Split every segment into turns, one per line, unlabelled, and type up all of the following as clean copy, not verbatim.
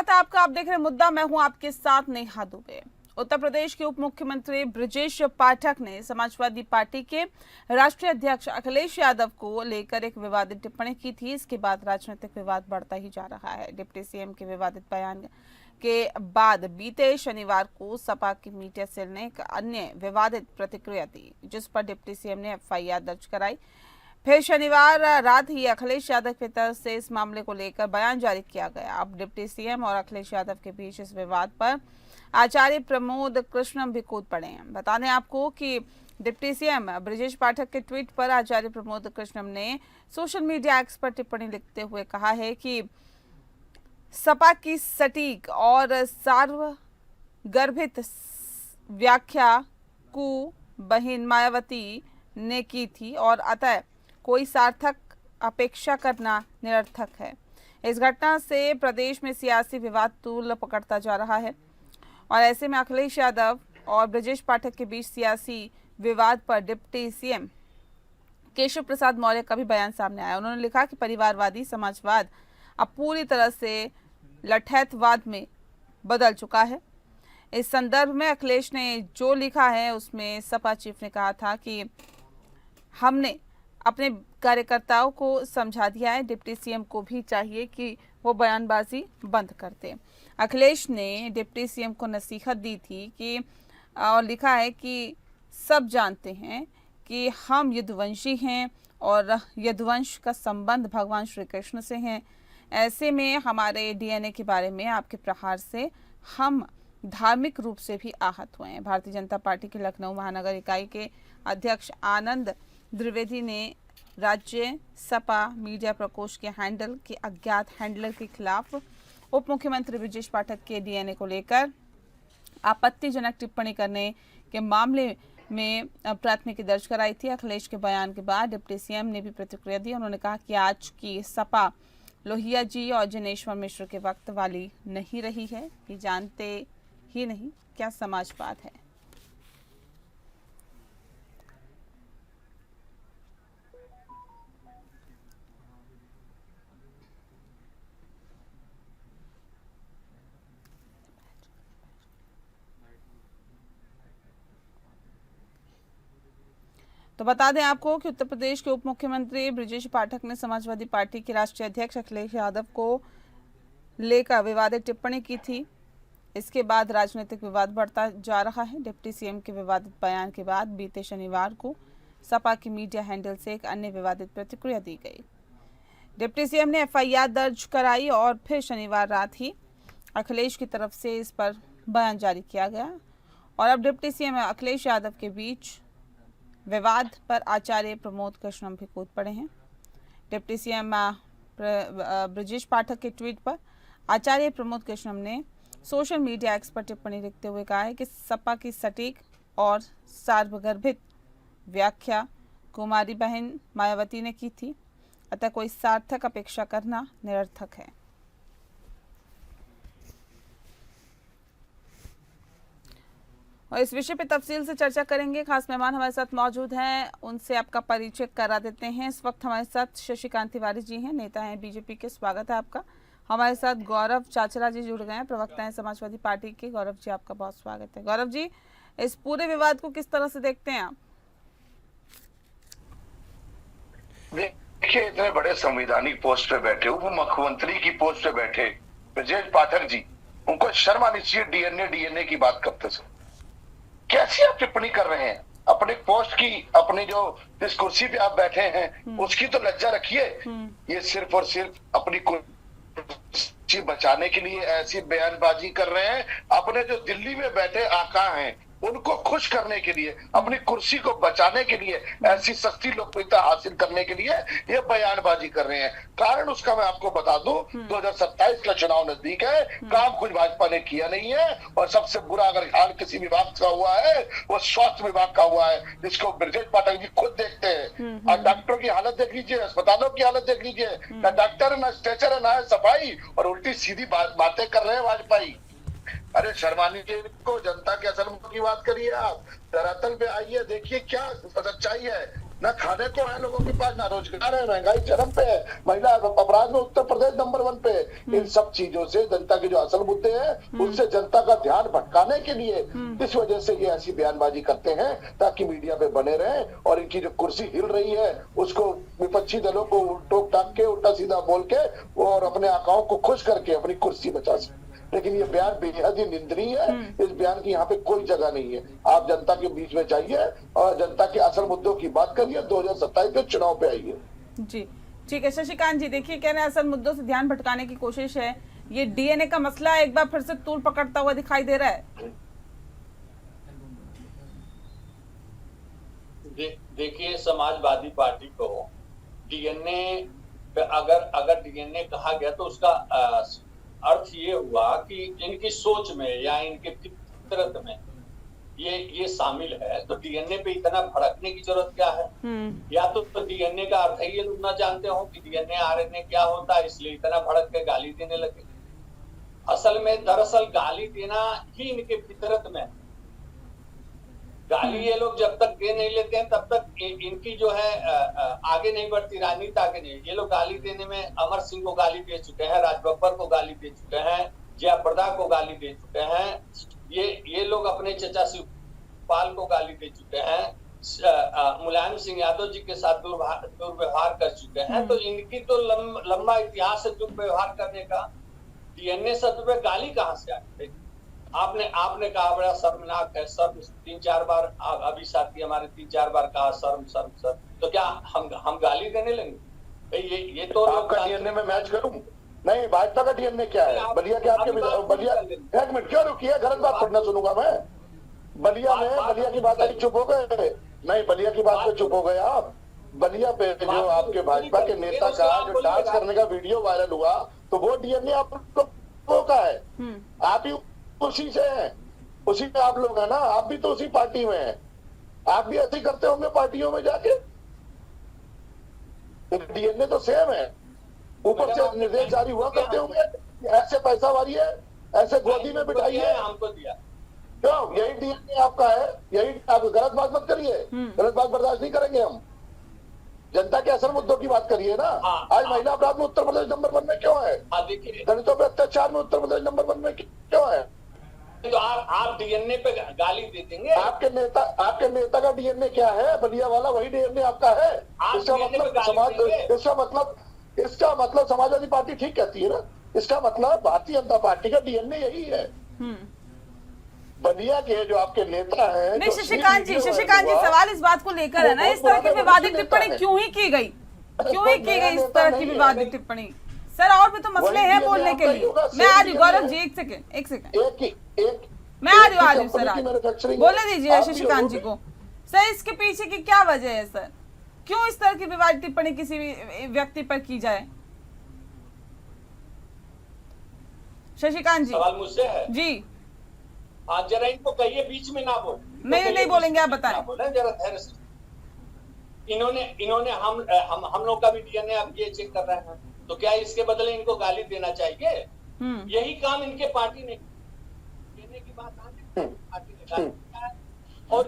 स्वागत है आपका। आप देख रहे हैं मुद्दा, मैं हूं आपके साथ नेहा दुबे। उत्तर प्रदेश के उप मुख्यमंत्री ब्रजेश पाठक ने समाजवादी पार्टी के राष्ट्रीय अध्यक्ष अखिलेश यादव को लेकर एक विवादित टिप्पणी की थी। इसके बाद राजनीतिक विवाद बढ़ता ही जा रहा है। डिप्टी सीएम के विवादित बयान के बाद बीते शनिवार को सपा की मीडिया सेल ने एक अन्य विवादित प्रतिक्रिया दी, जिस पर डिप्टी सीएम ने एफआईआर दर्ज कराई। फिर शनिवार रात ही अखिलेश यादव की तरफ से इस मामले को लेकर बयान जारी किया गया। अब डिप्टी सीएम और अखिलेश यादव के बीच इस विवाद पर आचार्य प्रमोद कृष्णम भी कूद पड़े हैं। बता दें आपको कि डिप्टी सीएम ब्रजेश पाठक के ट्वीट पर आचार्य प्रमोद कृष्णम ने सोशल मीडिया एक्स पर टिप्पणी लिखते हुए कहा है कि सपा की सटीक और सार्वगर्भित व्याख्या को बहन मायावती ने की थी और अतः कोई सार्थक अपेक्षा करना निरर्थक है। इस घटना से प्रदेश में सियासी विवाद तूल पकड़ता जा रहा है और ऐसे में अखिलेश यादव और ब्रजेश पाठक के बीच सियासी विवाद पर डिप्टी सीएम केशव प्रसाद मौर्य का भी बयान सामने आया। उन्होंने लिखा कि परिवारवादी समाजवाद अब पूरी तरह से लठैतवाद में बदल चुका है। इस संदर्भ में अखिलेश ने जो लिखा है उसमें सपा चीफ ने कहा था कि हमने अपने कार्यकर्ताओं को समझा दिया है, डिप्टी सीएम को भी चाहिए कि वो बयानबाजी बंद कर दे। अखिलेश ने डिप्टी सीएम को नसीहत दी थी कि और लिखा है कि सब जानते हैं कि हम यदुवंशी हैं और यदुवंश का संबंध भगवान श्री कृष्ण से है। ऐसे में हमारे डीएनए के बारे में आपके प्रहार से हम धार्मिक रूप से भी आहत हुए हैं। भारतीय जनता पार्टी के लखनऊ महानगर इकाई के अध्यक्ष आनंद द्विवेदी ने राज्य सपा मीडिया प्रकोष्ठ के हैंडल के अज्ञात हैंडलर के खिलाफ उप मुख्यमंत्री ब्रजेश पाठक के डीएनए को लेकर आपत्तिजनक टिप्पणी करने के मामले में प्राथमिकी दर्ज कराई थी। अखिलेश के बयान के बाद डिप्टी सीएम ने भी प्रतिक्रिया दी। उन्होंने कहा कि आज की सपा लोहिया जी और जिनेश्वर मिश्र के वक्त वाली नहीं रही है। ये जानते ही नहीं क्या समाजवाद है। तो बता दें आपको कि उत्तर प्रदेश के उप मुख्यमंत्री ब्रजेश पाठक ने समाजवादी पार्टी के राष्ट्रीय अध्यक्ष अखिलेश यादव को लेकर विवादित टिप्पणी की थी। इसके बाद राजनीतिक विवाद बढ़ता जा रहा है। डिप्टी सीएम के विवादित बयान के बाद बीते शनिवार को सपा की मीडिया हैंडल से एक अन्य विवादित प्रतिक्रिया दी गई। डिप्टी सीएम ने एफआईआर दर्ज कराई और फिर शनिवार रात ही अखिलेश की तरफ से इस पर बयान जारी किया गया और अब डिप्टी सीएम अखिलेश यादव के बीच विवाद पर आचार्य प्रमोद कृष्णम भी कूद पड़े हैं। डिप्टी सीएम ब्रजेश पाठक के ट्वीट पर आचार्य प्रमोद कृष्णम ने सोशल मीडिया एक्स पर टिप्पणी लिखते हुए कहा है कि सपा की सटीक और सार्वगर्भित व्याख्या कुमारी बहन मायावती ने की थी, अतः कोई सार्थक अपेक्षा करना निरर्थक है। और इस विषय पे तफसील से चर्चा करेंगे। खास मेहमान हमारे साथ मौजूद हैं, उनसे आपका परिचय करा देते हैं। इस वक्त हमारे साथ शशिकांत तिवारी जी हैं, नेता हैं बीजेपी के। स्वागत है आपका। हमारे साथ गौरव चाचरा जी जुड़ गए हैं, प्रवक्ता हैं समाजवादी पार्टी के। गौरव जी, आपका बहुत स्वागत है। गौरव जी, इस पूरे विवाद को किस तरह से देखते हैं आप?
देखिए, इतने बड़े संवैधानिक पोस्ट पे बैठे, उप मुख्यमंत्री की पोस्ट पे बैठे ब्रजेश पाठक जी, उनको शर्म आनी चाहिए। डीएनए की बात करते से कैसी आप टिप्पणी कर रहे हैं? अपने पोस्ट की, अपनी जो जिस कुर्सी पे आप बैठे हैं उसकी तो लज्जा रखिए। ये सिर्फ और सिर्फ अपनी कुर्सी बचाने के लिए ऐसी बयानबाजी कर रहे हैं। अपने जो दिल्ली में बैठे आका हैं उनको खुश करने के लिए, अपनी कुर्सी को बचाने के लिए, ऐसी सस्ती लोकप्रियता हासिल करने के लिए ये बयानबाजी कर रहे हैं। कारण उसका मैं आपको बता दूं, 2027 का चुनाव नजदीक है, काम कुछ भाजपा ने किया नहीं है और सबसे बुरा अगर हाल किसी विभाग का हुआ है वो स्वास्थ्य विभाग का हुआ है, जिसको ब्रजेश पाठक जी खुद देखते हैं। और डॉक्टरों की हालत देख लीजिए, अस्पतालों की हालत देख लीजिए, ना डॉक्टर ना स्ट्रेचर ना सफाई, और उल्टी सीधी बातें कर रहे हैं वाजपेयी। अरे शर्मानी जी को, जनता के असर की बात करिए। आप धरातल पे आइए, देखिए क्या सच्चाई है। ना खाने को है लोगों के पास, ना रोजगार है, महंगाई चरम पे है, महिला अपराध में उत्तर प्रदेश नंबर 1 पे है। इन सब चीजों से जनता के जो असल मुद्दे हैं उनसे जनता का ध्यान भटकाने के लिए इस वजह से ये ऐसी बयानबाजी करते हैं ताकि मीडिया पे बने रहें और इनकी जो कुर्सी हिल रही है उसको विपक्षी दलों को टोक टाक के उल्टा सीधा बोल के और अपने आकाओं को खुश करके अपनी कुर्सी बचा सके। लेकिन ये बयान बेहद ही निंदनीय है। इस बयान की यहाँ पे कोई जगह नहीं है। आप जनता के बीच में जाइए और जनता के असल मुद्दों की बात करिए, 2027 के चुनाव पे आइए।
जी ठीक है शशिकांत जी, देखिए कह रहे हैं असल मुद्दों से ध्यान भटकाने की कोशिश है। ये डीएनए का मसला एक बार फिर से तूल पकड़ता हुआ दिखाई दे रहा है।
देखिए समाजवादी पार्टी को डीएनए अगर डीएनए कहा गया तो उसका अर्थ ये हुआ कि इनकी सोच में या इनके फितरत में ये शामिल है। तो डीएनए पे इतना भड़कने की जरूरत क्या है? या तो डीएनए का अर्थ ही ये लोग ना जानते हो कि डीएनए आरएनए क्या होता है, इसलिए इतना भड़क के गाली देने लगे। असल में दरअसल गाली देना ही इनके फितरत में है। गाली ये लोग जब तक दे नहीं लेते हैं तब तक इनकी जो है आगे नहीं बढ़ती, राजनीति आगे नहीं। ये लोग गाली देने में अमर सिंह को गाली दे चुके हैं, राज बब्बर को गाली दे चुके हैं, जया प्रदा को गाली दे चुके हैं, ये लोग अपने चचा शिवपाल को गाली दे चुके हैं, मुलायम सिंह यादव जी के साथ दुर्व्यवहार कर चुके हैं। तो इनकी तो लंबा इतिहास है दुर्व्यवहार करने का। डीएनए शब्द पे गाली कहाँ से आई? आपने कहा बड़ा शर्मनाक है, शर्म 3-4 बार अभी साथी हमारे 3-4 बार कहा शर्म शर्म शर्म। तो क्या हम गाली देने लेंगे? ये तो
आपका डीएनए में मैच करूं? नहीं, भाजपा का डीएनए क्या है? बलिया के आपके बलिया, एक मिनट क्यों रुकिए, गलत बात पढ़ना सुनूंगा मैं। बलिया में बलिया की बात आई, चुप हो गए। नहीं, बलिया की बात पे चुप हो गए आप। बलिया पे जो आपके भाजपा के नेता का जो डांस करने का वीडियो वायरल हुआ तो वो डीएनए आप लोगों का है। आप ही उसी से हैं, उसी में आप लोग हैं ना, आप भी तो उसी पार्टी में हैं। आप भी ऐसे करते होंगे पार्टियों में जाके। डीएनए तो सेम है, ऊपर से निर्देश जारी हुआ करते होंगे, ऐसे पैसा वारिए, ऐसे गोदी में बिठाइए।
हमको दिया
क्यों? यही डीएनए आपका है, यही। आप गलत बात मत करिए, गलत बात बर्दाश्त नहीं करेंगे हम। जनता के असल मुद्दों की बात करिए ना। आज महिला अपराध में उत्तर प्रदेश नंबर 1 में क्यों है? दलितों पे अत्याचार में उत्तर प्रदेश नंबर 1 में क्यों है?
तो आप डीएनए पे गाली दे देंगे?
आपके नेता का डीएनए क्या है? बलिया वाला वही डीएनए आपका है। इसका मतलब समाजवादी पार्टी ठीक कहती है ना। इसका मतलब भारतीय जनता पार्टी का डीएनए यही है। बलिया के जो आपके नेता हैं।
नहीं शशिकांत जी, सवाल इस बात को लेकर है ना, इस तरह की विवादित टिप्पणी क्यों ही की गई इस तरह की विवादित टिप्पणी? सर और भी तो मसले हैं बोलने के लिए। मैं आ रही गौरव जी, एक सेकंड मैं आ रही हूँ सर, बोलने दीजिए शशिकांत जी को। सर इसके पीछे की क्या वजह है सर? क्यों इस तरह की विवादित टिप्पणी किसी भी व्यक्ति पर की जाए? शशिकांत जी
सवाल मुझसे है
जी।
हाँ जरा इनको कहिए बीच में ना बोल।
नहीं बोलेंगे, आप बताएं।
जरा धैर्य से। इन्होंने हम लोग का भी डीएनए अब ये चेक कर रहे हैं, तो क्या इसके बदले इनको गाली देना चाहिए? यही काम इनके पार्टी ने देने की बात पार्टी ने गाली दिया है और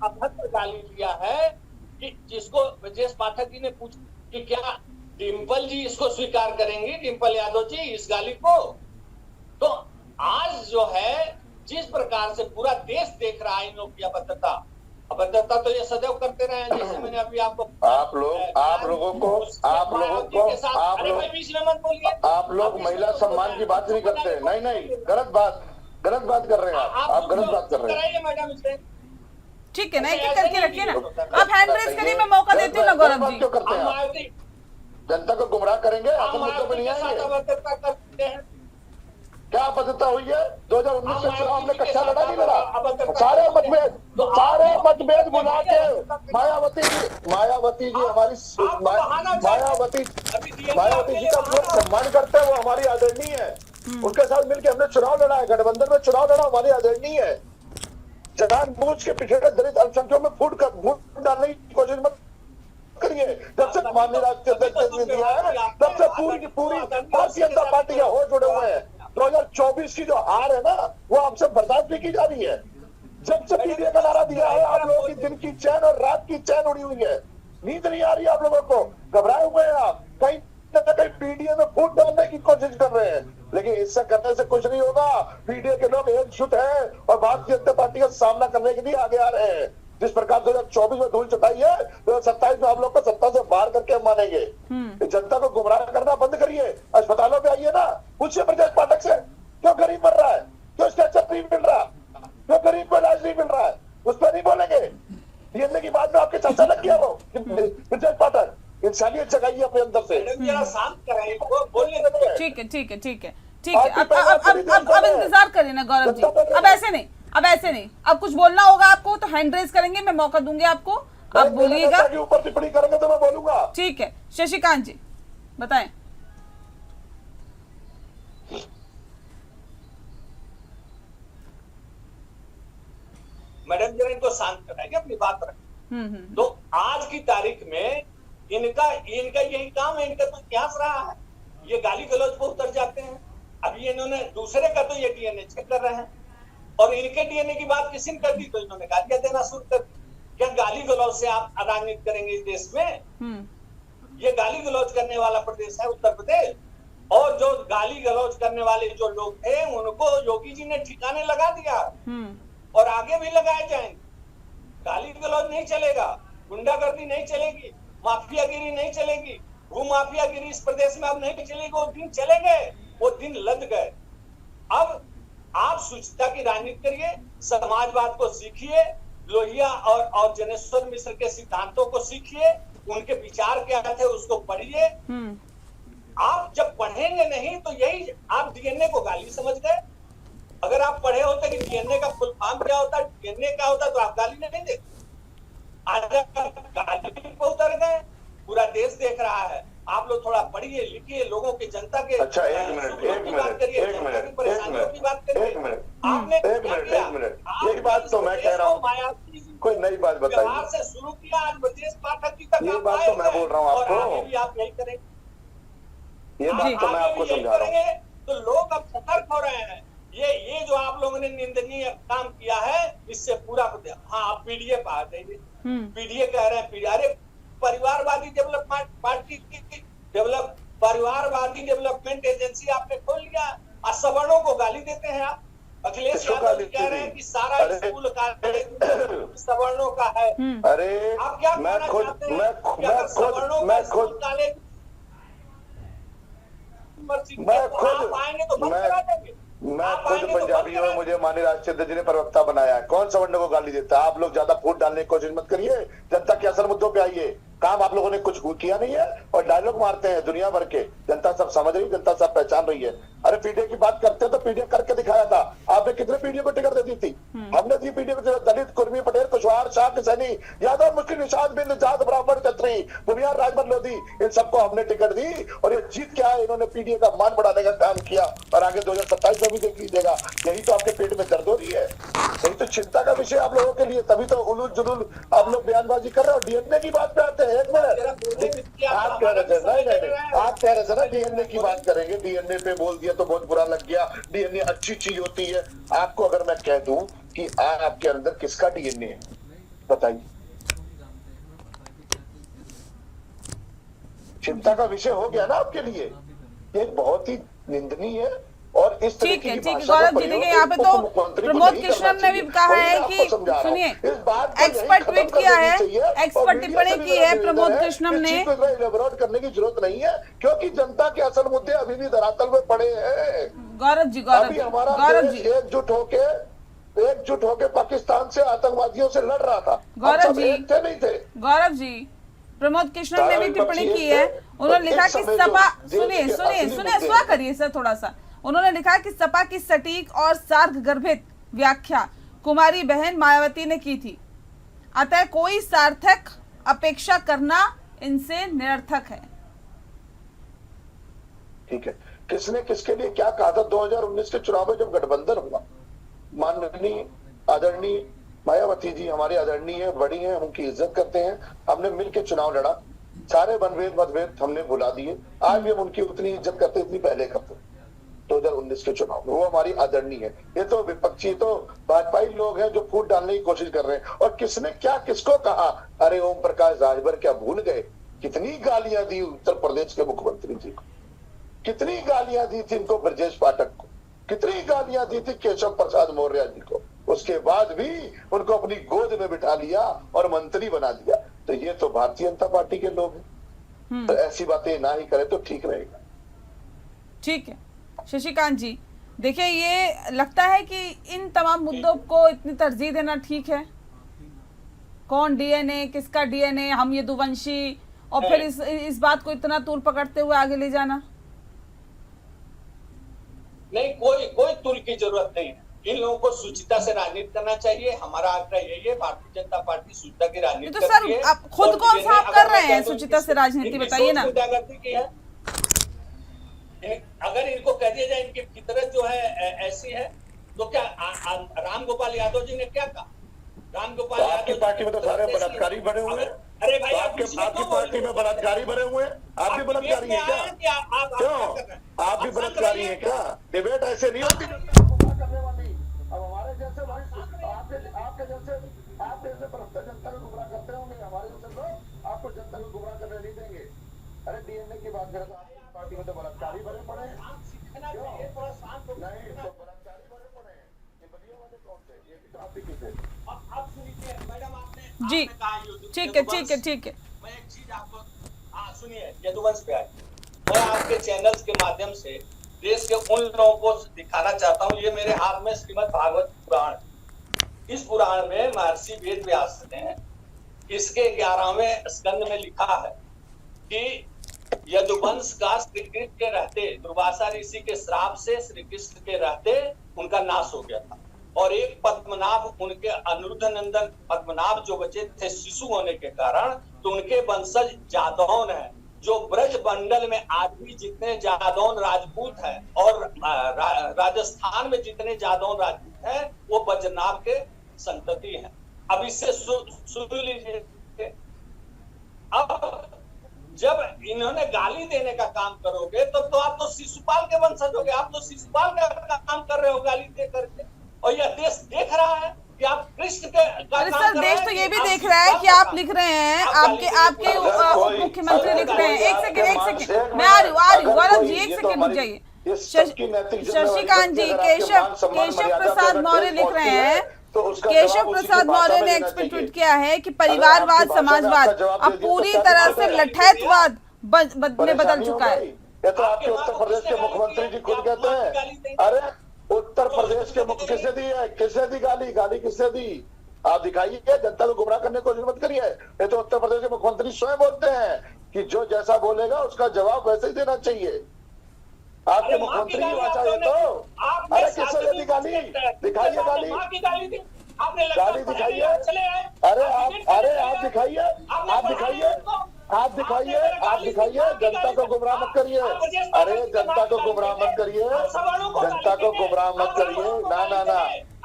अभद्र गाली दिया है कि जिसको ब्रजेश पाठक जी ने पूछा कि क्या डिम्पल जी इसको स्वीकार करेंगी, डिम्पल यादव जी इस गाली को? तो आज जो है जिस प्रकार से पूरा देश देख रहा है इन लोग की अभद्रता तो ये सदैव करते रहे हैं। जैसे मैंने अभी आप
लोग महिला सम्मान की बात नहीं करते। नहीं, गलत बात कर रहे हैं आप गलत बात कर रहे हैं
मैडम से।
ठीक है ना, एक करके रखिए ना, आप हैंड रेज करिए, मैं मौका देती हूँ ना गौरव जी।
क्यों करते हैं? जनता को गुमराह करेंगे, असल मुद्दों पे नहीं आएंगे। क्या अभद्रता हुई है? 2019 में चुनाव हमने कच्चा लड़ा नहीं लड़ा। सारे मतभेद बुला के मायावती जी हमारी मायावती जी का लोग सम्मान करते हैं, वो हमारी आदरणीय है। उनके साथ मिलकर हमने चुनाव लड़ा है, गठबंधन में चुनाव लड़ा, हमारी आदरणीय है। जानबूझ के पिछड़े दलित अल्पसंख्यकों में फूट डालने की कोशिश मत करिए। जब से माननीय राष्ट्रपति दिया है तब से पूरी की पूरी भारतीय जनता पार्टी के होश जुड़े हुए हैं। 2024 की जो हार है ना वो आपसे बर्दाश्त नहीं की जा रही है। जब से पीडीए का नारा दिया है आप लोगों की दिन की चैन और रात की की चैन उड़ी हुई है, नींद नहीं आ रही आप लोगों को, घबराए हुए हैं आप, कहीं ना कहीं पीडीए में फूट डालने की कोशिश कर रहे हैं, लेकिन इससे करने से कुछ नहीं होगा। पीडीए के लोग एकजुट हैं और भारतीय जनता पार्टी का सामना करने के लिए आगे आ रहे हैं। जिस प्रकार 2024 में धूल चटाई है, 2027 में हम लोग को सत्ता से बाहर करके हम मानेंगे। जनता को गुमराह करना बंद करिए, अस्पतालों में आइए ना, पूछिए ब्रजेश पाठक से क्यों गरीब मर रहा है, क्यों स्ट्रेचर नहीं मिल रहा, क्यों गरीब को इलाज नहीं मिल रहा है, उस पर नहीं बोलेंगे। डीएनए की बात में आपके चर्चा लग गया वो ब्रजेश पाठक, इंसानियत जगाइए अपने अंदर से।
जरा शांत कराइए, वो बोलने दो।
ठीक है ठीक है ठीक है ठीक है, अब इंतजार करिए ना गौरव जी, अब ऐसे नहीं, अब ऐसे नहीं, अब कुछ बोलना होगा आपको तो हैंड रेज करेंगे, मैं मौका दूंगी आपको, आप बोलिएगा।
ऊपर टिप्पणी करेंगे तो मैं बोलूंगा।
ठीक है, शशिकांत जी बताएं।
मैडम जरा इनको शांत कराइए, अपनी बात रखें। तो आज की तारीख में इनका यही काम है, इनका तो इतिहास रहा है, ये गाली गलौज पर उतर जाते हैं। अभी इन्होंने दूसरे का तो ये डीएनए चेक कर रहे हैं, और इनके डीएनए की बात किसी ने कर दी तो इन्होंने गालियां देना शुरू कर दी। क्या गाली गलौज से आप राजनीति करेंगे इस देश में? ये गाली गलौज करने वाला प्रदेश है उत्तर प्रदेश, और जो गाली गलौज करने वाले जो लोग थे उनको योगी जी ने ठिकाने लगा दिया, और आगे भी लगाए जाएंगे। गाली गलौज नहीं चलेगा, गुंडागर्दी नहीं चलेगी, माफियागिरी नहीं चलेगी, भूमाफियागिरी इस प्रदेश में अब नहीं चलेगी। वो दिन चले गए, वो दिन लद गए। अब आप शुचिता की राजनीति करिए, समाजवाद को सीखिए, लोहिया और जनेश्वर मिश्र के सिद्धांतों को सीखिए, उनके विचार क्या थे उसको पढ़िए। आप जब पढ़ेंगे नहीं तो यही आप डीएनए को गाली समझ गए। अगर आप पढ़े होते कि डीएनए का फुल फॉर्म क्या होता, डीएनए क्या होता, तो आप गाली नहीं देते। आज गाली पे उतर गए, पूरा देश देख रहा है। आप लोग थोड़ा पढ़िए, लिखिए, लोगों की जनता के
अच्छा एक मिनट
परेशानियों की बात करिए। आपने
एक बात तो मैं कह रहा हूँ, कोई नई बात बताइए।
से शुरू किया, आज ब्रजेश पाठक जी तक
ये बात तो मैं बोल रहा हूँ आपको,
आप यही करेंगे,
ये बात तो मैं आपको समझा रहा हूँ।
तो लोग अब सतर्क हो रहे हैं। ये जो आप लोगों ने निंदनीय काम किया है, इससे पूरा हाँ आप पीडीए पे आ जाइए। पीडीए कह रहे हैं, पीडीए, अरे परिवारवादी डेवलपमेंट पार्टी की परिवारवादी डेवलपमेंट एजेंसी आपने खोल लिया, और सवर्णों को गाली देते हैं आप। अखिलेश यादव कह रहे हैं कि सारा स्कूल का सवर्णों का है।
अरे
आप क्या कहना चाहते हैं? सवर्णों का स्कूल कॉलेज
मैं खुद पंजाबी हूँ, मुझे माननीय राष्ट्रीय अध्यक्ष जी ने प्रवक्ता बनाया है। कौन सवर्णों को गाली देता है? आप लोग ज्यादा फूट डालने की कोशिश मत करिए, जनता के असल मुद्दों पे आइए। काम आप लोगों ने कुछ किया नहीं है और डायलॉग मारते हैं दुनिया भर के। जनता सब समझ रही, जनता सब पहचान रही है। अरे पीडीए की बात करते हैं तो पीडीए करके दिखाया था। आपने कितने पीडीए को टिकट दे दी थी? हमने दी पीडीए को, दलित, कुर्मी, पटेल, कुशवाहा, शाह, सैनी, यादव, मुस्लिम, निषाद, बिंद, जाट, ब्राह्मण, क्षत्रिय, भूमिहार, राजभर, लोधी, इन सबको हमने टिकट दी। और ये जीत क्या है, इन्होंने पीडीए का मान बढ़ाने का काम किया, और आगे 2027 में भी देख लीजिएगा। यही तो आपके पेट में दर्द हो रही है, यही तो चिंता का विषय आप लोगों के लिए। तभी तो उलूल जुलूल आप लोग बयानबाजी कर रहे हो। डीएनए की बात पे आते हैं। एक मिनट, आप कह रहे थे नहीं, आप कह रहे थे ना डीएनए की बात करेंगे, डीएनए पे बोल दिया तो बहुत बुरा लग गया। डीएनए अच्छी चीज होती है। आपको अगर मैं कह दूं कि आपके अंदर किसका डीएनए है, बताइए। चिंता का विषय हो गया ना आपके लिए। ये बहुत ही निंदनीय है। और इस
ठीक है गौरव जी, देखिए यहाँ पे तो प्रमोद कृष्णन ने भी कहा है कि सुनिए, एक्सपर्ट ट्वीट किया है, एक्सपर्ट टिप्पणी की है प्रमोद कृष्णन ने।
इलेबोरेट करने की जरूरत नहीं है, क्योंकि जनता के असल मुद्दे अभी भी धरातल में पड़े हैं।
गौरव जी,
एकजुट होके पाकिस्तान से आतंकवादियों से लड़ रहा था।
गौरव जी,
नहीं थे
गौरव जी, प्रमोद कृष्णन ने भी टिप्पणी की है। उन्होंने लिखा कि सपा, सुनिए स्वा करिए सर थोड़ा सा। उन्होंने लिखा कि सपा की सटीक और सार्क गर्भित व्याख्या कुमारी बहन मायावती ने की थी, अतः कोई सार्थक अपेक्षा करना इनसे निरर्थक है।
ठीक है, किसने किसके लिए क्या कहा था? 2019 के चुनाव में जब गठबंधन हुआ, माननीय आदरणीय मायावती जी हमारे आदरणीय है, बड़ी हैं, उनकी इज्जत करते हैं। हमने मिलकर चुनाव लड़ा, सारे मनभेद मतभेद हमने भुला दिए। आज भी हम उनकी उतनी इज्जत करते, इतनी पहले करते। 2019 के चुनाव में, वो हमारी आदरणीय है। ये तो विपक्षी तो भाजपाई लोग हैं जो फूट डालने की कोशिश कर रहे हैं। और किसने क्या किसको कहा? अरे ओम प्रकाश राजभर क्या भूल गए? कितनी गालियां दी उत्तर प्रदेश के मुख्यमंत्री जी को, कितनी गालियां दी थी इनको ब्रजेश पाठक को, कितनी गालियां दी थी केशव प्रसाद मौर्य जी को। उसके बाद भी उनको अपनी गोद में बिठा लिया और मंत्री बना दिया। तो ये तो भारतीय जनता पार्टी के लोग हैं। तो ऐसी बातें ना ही करें तो ठीक रहेगा।
ठीक है शशिकांत जी, देखिए ये लगता है कि इन तमाम मुद्दों को इतनी तरजीह देना ठीक है? कौन डीएनए, किसका डीएनए, हम यदुवंशी, और फिर इस बात को इतना तूल पकड़ते हुए आगे ले जाना?
नहीं, कोई तुल की जरूरत नहीं है। इन लोगों को सुचिता से राजनीति करना चाहिए। हमारा आग्रह यही है, भारतीय जनता पार्टी सुचिता की राजनीति
तो सर आप खुद कौन सा आप कर रहे हैं सुचिता से राजनीति, बताइए ना।
की है, अगर इनको कह दिया जाए इनकी फितरत जो है ऐसी है, तो क्या राम गोपाल यादव जी ने क्या कहा? राम गोपाल यादव
आपकी पार्टी में तो सारे बलात्कारी बने हुए हैं।
अरे भाई,
आपकी पार्टी में बलात्कारी बने हुए हैं। आप भी बलात्कारी हैं क्या? क्यों आप भी बलात्कारी हैं क्या? डिबेट ऐसे नहीं होती करने वाली। अब हमारे जैसे आपके जैसे भ्रष्ट जनता को गुमराह करते होंगे, हमारे जैसे लोग आपको जनता को गुमराह करने नहीं देंगे। अरे डीएनए की बात करें तो आपकी पार्टी में तो बलात्कारी भरे पड़े हैं। नहीं तो बलात्कारी भरे पड़े हैं। ये बलिया वाले कौन थे? ये भी तो आप ही की थे।
अब सुनिए मैडम, आपने
जी ठीक है ठीक है ठीक है।
मैं एक चीज आपको सुनिए, यदुवंश पे आए, मैं आपके चैनल्स के माध्यम से देश के उन लोगों को दिखाना चाहता हूँ। ये मेरे हाथ में श्रीमद् भागवत पुराण, इस पुराण में महर्षि वेद व्यास ने इसके 11वें स्कंद में लिखा है कि यदुवंश का श्री कृष्ण के रहते, दुर्वासा ऋषि के श्राप से श्री कृष्ण के रहते उनका नाश हो गया था। और एक पद्मनाभ, उनके अनिरुद्ध नंदन पद्मनाभ जो बचे थे शिशु होने के कारण, तो उनके वंशज जादौन है। जो ब्रज मंडल में आज भी जितने जादौन राजपूत हैं और राजस्थान में जितने जादौन राजपूत हैं, वो बज्रनाभ के संतति हैं। अब इससे सुन लीजिए, अब जब इन्होंने गाली देने का काम करोगे तब तो आप तो शिशुपाल के वंशज हो गए। आप तो शिशुपाल का काम कर रहे हो गाली दे करके। और यह देश देख रहा है कि आप कृष्ण के
अरे सर, देश तो ये भी देख रहा है कि आप लिख रहे हैं, आपके उप मुख्यमंत्री लिख रहे हैं। एक सेकंड मैं आ रही हूँ गौरव जी, एक सेकंड रुक जाइए। शशिकांत जी, केशव प्रसाद मौर्य लिख रहे हैं, केशव प्रसाद मौर्य ने एक्सपेक्ट ट्वीट किया है कि परिवारवाद, समाजवाद अब पूरी तरह से लठैतवाद में बदल चुका है।
ये तो आपके उत्तर प्रदेश के मुख्यमंत्री जी खुद कहते हैं। अरे उत्तर प्रदेश के मुख्य किसे दी है? किसे दी गाली किससे दी? आप दिखाइए, जनता को गुमराह करने की कोशिश मत करिए। ये तो उत्तर प्रदेश के मुख्यमंत्री स्वयं बोलते हैं कि जो जैसा बोलेगा उसका जवाब वैसे ही देना चाहिए। आपके मुख्यमंत्री की भाषा है तो। अरे किससे दी गाली? दिखाइए गाली दिखाइए। अरे आप दिखाइए, जनता को गुमराह मत करिए। अरे जनता को गुमराह मत करिए, जनता को गुमराह मत करिए। ना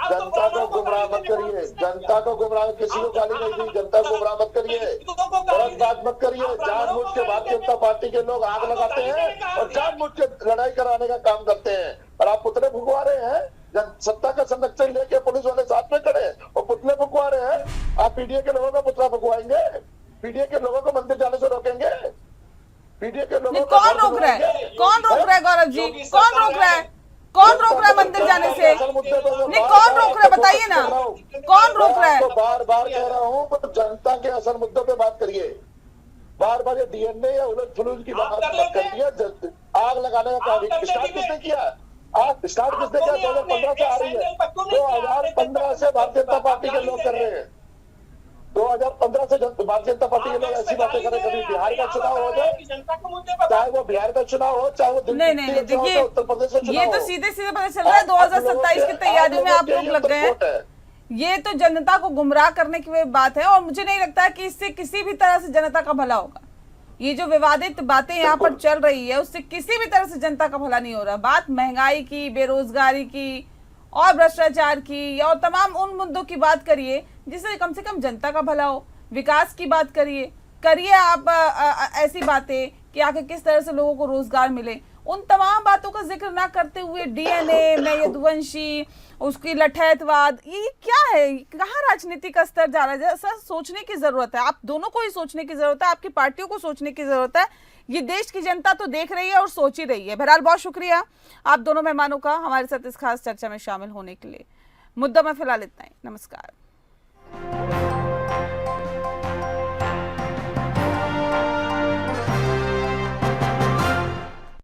जनता को गुमराह मत करिए, जनता को गुमराह, किसी को गाली नहीं दी, जनता को गुमराह मत करिए, गलत बात मत करिए। जानबूझ के भारतीय जनता पार्टी के लोग आग लगाते हैं और जानबूझ के लड़ाई कराने का काम करते हैं। और आप पुतले फुकवा रहे हैं, सत्ता का संरक्षण लेके पुलिस वाले साथ में खड़े और पुतले फुकवा रहे हैं। आप पीडीए के लोगों का पुतला फुकवाएंगे? पीडीए के लोगों को मंदिर जाने से रोकेंगे? पीडीए के लोगों को
कौन रोक रहा है? गौरव जी, कौन रोक रहा है मंदिर जाने से? नहीं, कौन रोक रहा है बताइए ना, कौन रोक रहा है?
बार कह रहा हूँ, जनता के असल मुद्दों पे बात करिए। बार ये डीएनए या उलट फुलूट की बात करिए। आग लगाने का काम स्टार्ट किसने किया? स्टार्ट किसने किया? 2015 से आ रही है। 2015 से भारतीय जनता पार्टी के लोग कर रहे हैं। 2015 से भारतीय जनता पार्टी के लोग ऐसी बातें कर रहे हैं। कभी बिहार का चुनाव हो जाए, चाहे वो बिहार का चुनाव हो, चाहे वो
नहीं देखिए,
उत्तर प्रदेश का चुनाव
ये तो सीधे पता चल रहा है 2027 की तैयारियों में आप लोग लग गए हैं। ये तो जनता को गुमराह करने की बात है और मुझे नहीं लगता कि इससे किसी भी तरह से जनता का भला होगा। ये जो विवादित बातें यहाँ पर चल रही है उससे किसी भी तरह से जनता का भला नहीं हो रहा। बात महंगाई की, बेरोजगारी की और भ्रष्टाचार की और तमाम उन मुद्दों की बात करिए जिससे कम से कम जनता का भला हो। विकास की बात करिए आप ऐसी बातें कि आखिर किस तरह से लोगों को रोजगार मिले। उन तमाम बातों का जिक्र ना करते हुए डीएनए में यदुवंशी, उसकी लठैतवाद, ये क्या है? कहाँ राजनीति का स्तर जा रहा है? सर सोचने की जरूरत है, आप दोनों को ही सोचने की जरूरत है, आपकी पार्टियों को सोचने की जरूरत है। ये देश की जनता तो देख रही है और सोच ही रही है। बहरहाल बहुत शुक्रिया आप दोनों मेहमानों का हमारे साथ इस खास चर्चा में शामिल होने के लिए। मुद्दा में फिलहाल इतना ही। नमस्कार।